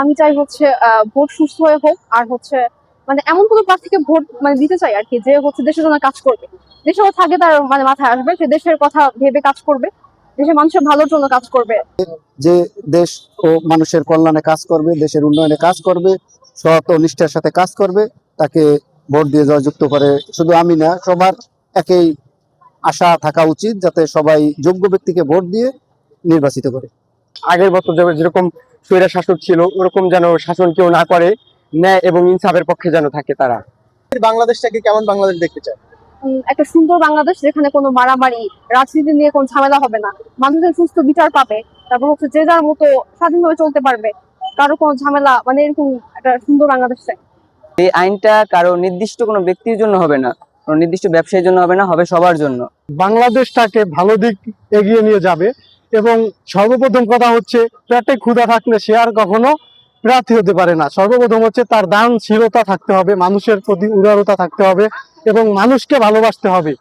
আমি চাই হচ্ছে ভোট সুস্থ হয়ে হোক, আর হচ্ছে মানে এমন কোনো প্রার্থীকে ভোট মানে দিতে চাই আর কি, যে হচ্ছে দেশের জন্য কাজ করবে। দেশেও থাকে তার মানে মাথায় আসবে, সে দেশের কথা ভেবে কাজ করবে, দেশের মানুষের ভালোর জন্য কাজ করবে। যে দেশ ও মানুষের কল্যাণে কাজ করবে, দেশের উন্নয়নে কাজ করবে, সৎ ও নিষ্ঠার সাথে কাজ করবে, তাকে ভোট দিয়ে জয়যুক্ত করে শুধু আমি না, সবার একই আশা থাকা উচিত, যাতে সবাই যোগ্য ব্যক্তিকে ভোট দিয়ে নির্বাচিত করে। আগের বছর যেরকম স্বৈরা শাসক ছিল ওরকম যেন শাসন কেউ না করে, ন্যায় এবং ইনসাফের পক্ষে যেন থাকে তারা। বাংলাদেশটাকে কেমন বাংলাদেশ দেখতে চায়? একটা সুন্দর বাংলাদেশ, যেখানে কোনো মারামারি রাজনীতি নিয়ে কোনো ঝামেলা হবে না, মানুষের সুস্থ বিচার পাবে, তারপর হচ্ছে যে যার মতো স্বাধীনভাবে চলতে পারবে, কারো কোনো ঝামেলা মানে এরকম একটা সুন্দর বাংলাদেশ চাই। এই আইনটা কারো নির্দিষ্ট কোনো ব্যক্তির জন্য হবে না, কোনো নির্দিষ্ট ব্যবসায়ীর জন্য হবে না, হবে সবার জন্য। বাংলাদেশটাকে ভালো দিক এগিয়ে নিয়ে যাবে। এবং সর্বপ্রথম কথা হচ্ছে, পেটে ক্ষুধা থাকলে সে আর কখনো প্রার্থী হতে পারে না। সর্বপ্রথম হচ্ছে তার দানশীলতা থাকতে হবে, মানুষের প্রতি উদারতা থাকতে হবে এবং মানুষকে ভালোবাসতে হবে।